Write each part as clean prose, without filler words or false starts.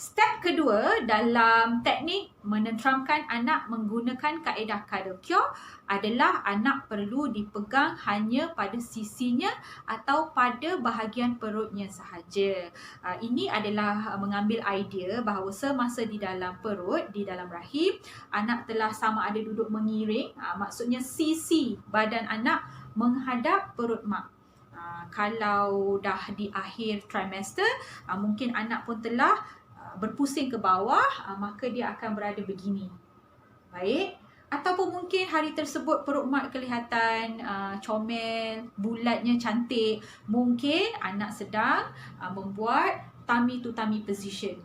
Step kedua dalam teknik menenteramkan anak menggunakan kaedah cuddle cure adalah anak perlu dipegang hanya pada sisinya atau pada bahagian perutnya sahaja. Ini adalah mengambil idea bahawa semasa di dalam perut, di dalam rahim, anak telah sama ada duduk mengiring, maksudnya sisi badan anak menghadap perut mak. Kalau dah di akhir trimester, mungkin anak pun telah berpusing ke bawah, maka dia akan berada begini. Baik. Ataupun mungkin hari tersebut perut mak kelihatan comel, bulatnya cantik. Mungkin anak sedang membuat tummy to tummy position.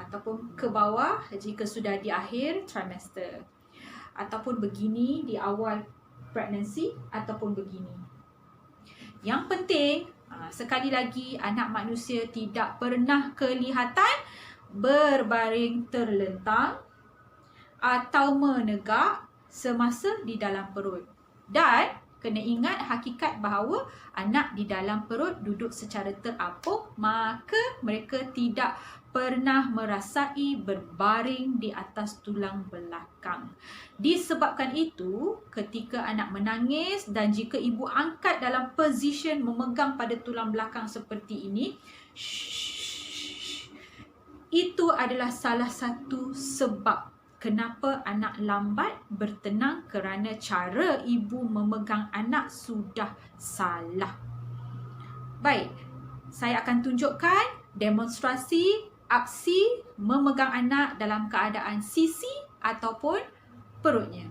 Ataupun ke bawah jika sudah di akhir trimester. Ataupun begini di awal pregnancy ataupun begini. Yang penting, sekali lagi, anak manusia tidak pernah kelihatan berbaring terlentang atau menegak semasa di dalam perut. Dan kena ingat hakikat bahawa anak di dalam perut duduk secara terapung, maka mereka tidak pernah merasai berbaring di atas tulang belakang. Disebabkan itu, ketika anak menangis dan jika ibu angkat dalam position memegang pada tulang belakang seperti ini, itu adalah salah satu sebab kenapa anak lambat bertenang, kerana cara ibu memegang anak sudah salah. Baik, saya akan tunjukkan demonstrasi aksi memegang anak dalam keadaan sisi ataupun perutnya.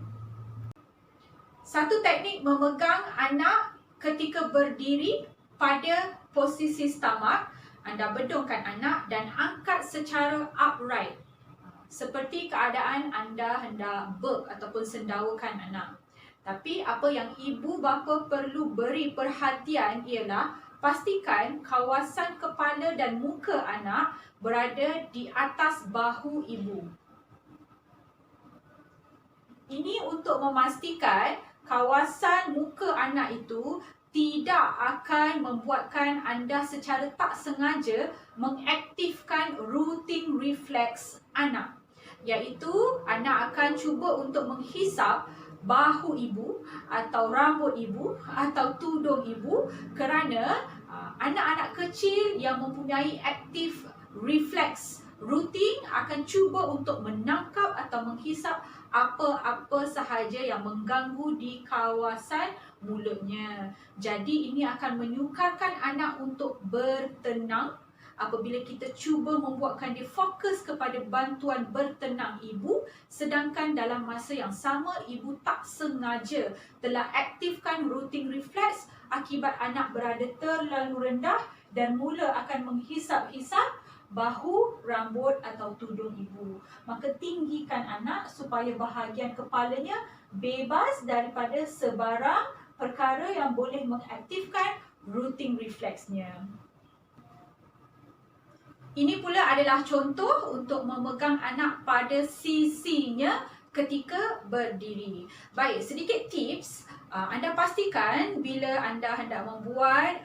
Satu teknik memegang anak ketika berdiri pada posisi stomach. Anda bedungkan anak dan angkat secara upright. Seperti keadaan anda hendak burp ataupun sendawakan anak. Tapi apa yang ibu bapa perlu beri perhatian ialah pastikan kawasan kepala dan muka anak berada di atas bahu ibu. Ini untuk memastikan kawasan muka anak itu tidak akan membuatkan anda secara tak sengaja mengaktifkan routine reflex anak. Iaitu anak akan cuba untuk menghisap bahu ibu atau rambut ibu atau tudung ibu, kerana anak-anak kecil yang mempunyai aktif reflex rutin akan cuba untuk menangkap atau menghisap apa-apa sahaja yang mengganggu di kawasan mulutnya. Jadi ini akan menyukarkan anak untuk bertenang apabila kita cuba membuatkan dia fokus kepada bantuan bertenang ibu, sedangkan dalam masa yang sama ibu tak sengaja telah aktifkan routine reflex akibat anak berada terlalu rendah dan mula akan menghisap-hisap bahu, rambut atau tudung ibu. Maka tinggikan anak supaya bahagian kepalanya bebas daripada sebarang perkara yang boleh mengaktifkan routine refleksnya. Ini pula adalah contoh untuk memegang anak pada sisinya ketika berdiri. Baik, sedikit tips. Anda pastikan bila anda hendak membuat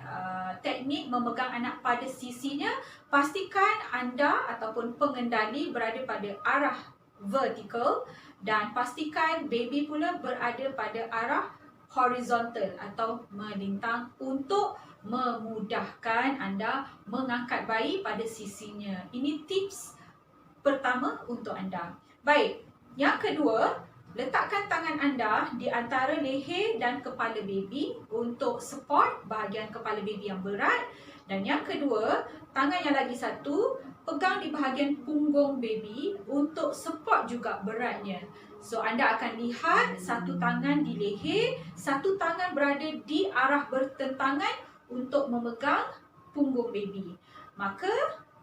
teknik memegang anak pada sisinya, pastikan anda ataupun pengendali berada pada arah vertikal dan pastikan baby pula berada pada arah horizontal atau melintang untuk memudahkan anda mengangkat bayi pada sisinya. Ini tips pertama untuk anda. Baik, yang kedua, letakkan tangan anda di antara leher dan kepala baby untuk support bahagian kepala baby yang berat. Dan yang kedua, tangan yang lagi satu, pegang di bahagian punggung baby untuk support juga beratnya. So, anda akan lihat satu tangan di leher, satu tangan berada di arah bertentangan untuk memegang punggung baby. Maka,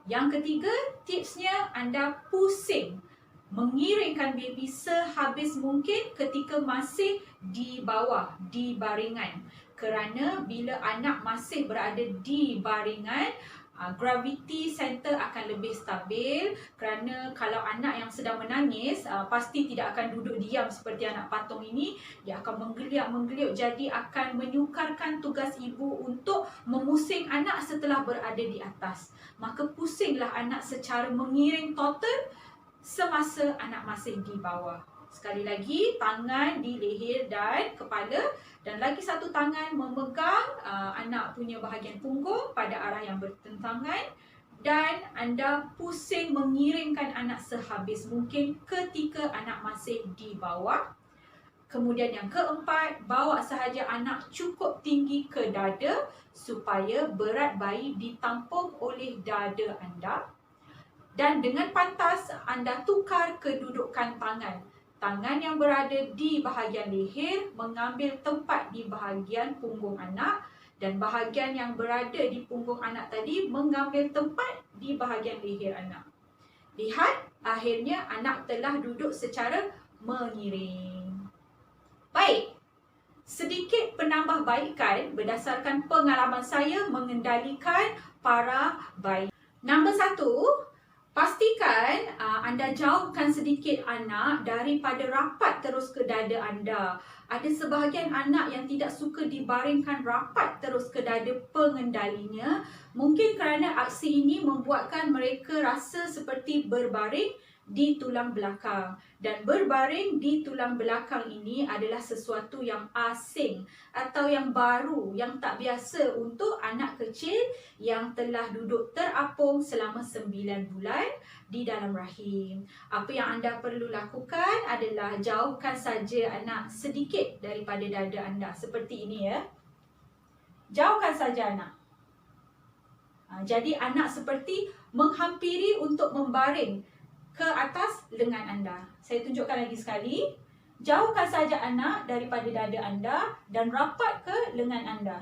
yang ketiga, tipsnya anda pusing, mengiringkan baby sehabis mungkin ketika masih di bawah, di baringan. Kerana bila anak masih berada di baringan, Gravity center akan lebih stabil, kerana kalau anak yang sedang menangis pasti tidak akan duduk diam seperti anak patung ini. Dia akan menggeliat, jadi akan menyukarkan tugas ibu untuk memusing anak setelah berada di atas. Maka pusinglah anak secara mengiring total semasa anak masih di bawah. Sekali lagi, tangan di leher dan kepala, dan lagi satu tangan memegang anak punya bahagian punggung pada arah yang bertentangan, dan anda pusing mengiringkan anak sehabis mungkin ketika anak masih di bawah. Kemudian yang keempat, bawa sahaja anak cukup tinggi ke dada supaya berat bayi ditampung oleh dada anda. Dan dengan pantas, anda tukar kedudukan tangan. Tangan yang berada di bahagian leher mengambil tempat di bahagian punggung anak, dan bahagian yang berada di punggung anak tadi mengambil tempat di bahagian leher anak. Lihat, akhirnya anak telah duduk secara mengiring. Baik, sedikit penambahbaikan berdasarkan pengalaman saya mengendalikan para bayi. Nombor 1, pastikan anda jauhkan sedikit anak daripada rapat terus ke dada anda. Ada sebahagian anak yang tidak suka dibaringkan rapat terus ke dada pengendalinya. Mungkin kerana aksi ini membuatkan mereka rasa seperti berbaring di tulang belakang. Dan berbaring di tulang belakang ini adalah sesuatu yang asing atau yang baru, yang tak biasa untuk anak kecil yang telah duduk terapung selama 9 bulan di dalam rahim. Apa yang anda perlu lakukan adalah jauhkan saja anak sedikit daripada dada anda. Seperti ini ya. Jauhkan saja anak. Jadi anak seperti menghampiri untuk membaring ke atas lengan anda. Saya tunjukkan lagi sekali. Jauhkan saja anak daripada dada anda dan rapat ke lengan anda.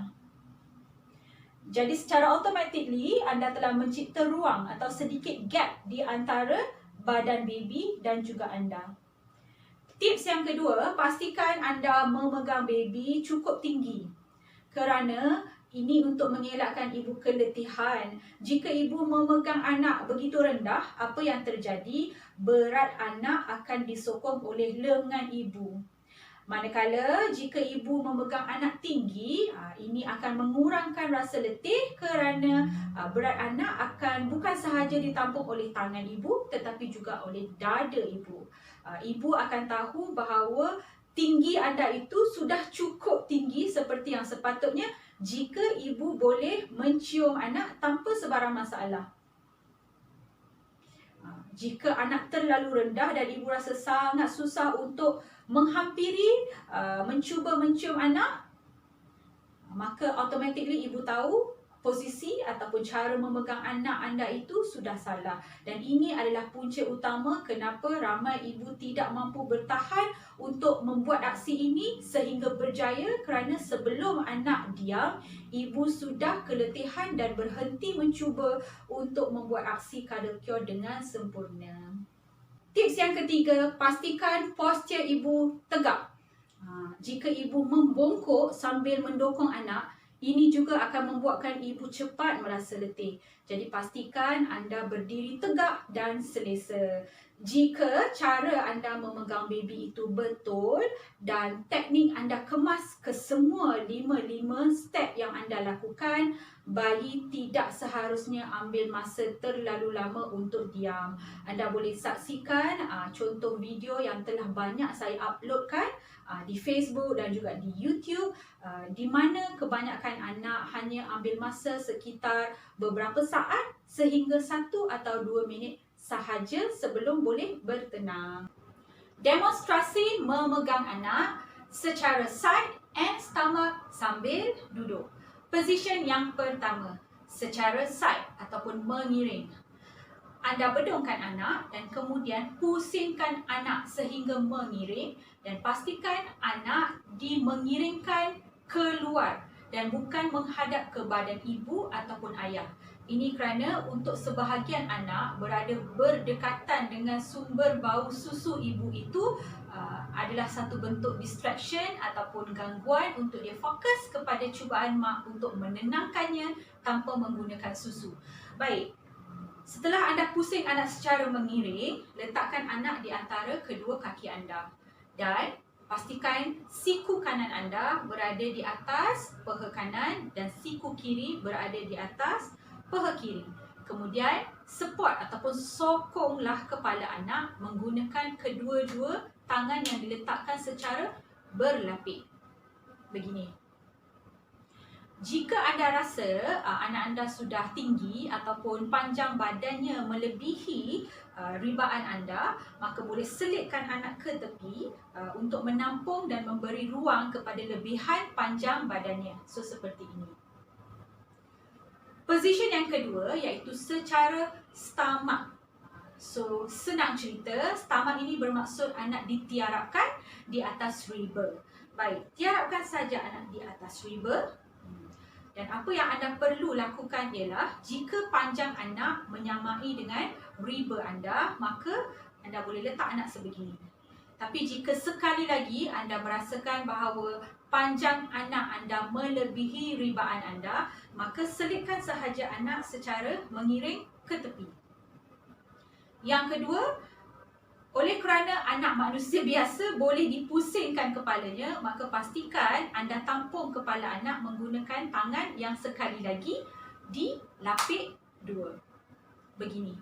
Jadi secara automatically anda telah mencipta ruang atau sedikit gap di antara badan baby dan juga anda. Tips yang kedua, pastikan anda memegang baby cukup tinggi. Kerana ini untuk mengelakkan ibu keletihan. Jika ibu memegang anak begitu rendah, apa yang terjadi? Berat anak akan disokong oleh lengan ibu. Manakala jika ibu memegang anak tinggi, ini akan mengurangkan rasa letih kerana berat anak akan bukan sahaja ditampung oleh tangan ibu tetapi juga oleh dada ibu. Ibu akan tahu bahawa tinggi anda itu sudah cukup tinggi seperti yang sepatutnya jika ibu boleh mencium anak tanpa sebarang masalah. Jika anak terlalu rendah dan ibu rasa sangat susah untuk menghampiri, mencuba mencium anak, maka automatically ibu tahu posisi ataupun cara memegang anak anda itu sudah salah. Dan ini adalah punca utama kenapa ramai ibu tidak mampu bertahan untuk membuat aksi ini sehingga berjaya, kerana sebelum anak diam, ibu sudah keletihan dan berhenti mencuba untuk membuat aksi cuddle cure dengan sempurna. Tips yang ketiga, pastikan postur ibu tegak. Jika ibu membongkok sambil mendokong anak, ini juga akan membuatkan ibu cepat merasa letih. Jadi pastikan anda berdiri tegak dan selesa. Jika cara anda memegang baby itu betul dan teknik anda kemas ke semua 5 step yang anda lakukan, bayi tidak seharusnya ambil masa terlalu lama untuk diam. Anda boleh saksikan contoh video yang telah banyak saya uploadkan di Facebook dan juga di YouTube, di mana kebanyakan anak hanya ambil masa sekitar beberapa saat sehingga 1 atau 2 minit sahaja sebelum boleh bertenang. Demonstrasi memegang anak secara side and stomach sambil duduk. Position yang pertama, secara side ataupun mengiring. Anda bedongkan anak dan kemudian pusingkan anak sehingga mengiring, dan pastikan anak dimengiringkan keluar dan bukan menghadap ke badan ibu ataupun ayah. Ini kerana untuk sebahagian anak berada berdekatan dengan sumber bau susu ibu itu adalah satu bentuk distraction ataupun gangguan untuk dia fokus kepada cubaan mak untuk menenangkannya tanpa menggunakan susu. Baik. Setelah anda pusing anak secara mengiring, letakkan anak di antara kedua kaki anda. Dan pastikan siku kanan anda berada di atas paha kanan dan siku kiri berada di atas paha kiri. Kemudian, support ataupun sokonglah kepala anak menggunakan kedua-dua tangan yang diletakkan secara berlapik. Begini. Jika anda rasa anak anda sudah tinggi ataupun panjang badannya melebihi ribaan anda, maka boleh selitkan anak ke tepi untuk menampung dan memberi ruang kepada lebihan panjang badannya. So, seperti ini. Position yang kedua iaitu secara stomach. So, senang cerita, stomach ini bermaksud anak ditiarapkan di atas riba. Baik, tiarapkan saja anak di atas riba. Dan apa yang anda perlu lakukan ialah jika panjang anak menyamai dengan riba anda, maka anda boleh letak anak sebegini. Tapi jika sekali lagi anda merasakan bahawa panjang anak anda melebihi ribaan anda, maka selitkan sahaja anak secara mengiring ke tepi. Yang kedua, oleh kerana anak manusia biasa boleh dipusingkan kepalanya, maka pastikan anda tampung kepala anak menggunakan tangan yang sekali lagi dilapik dua. Begini.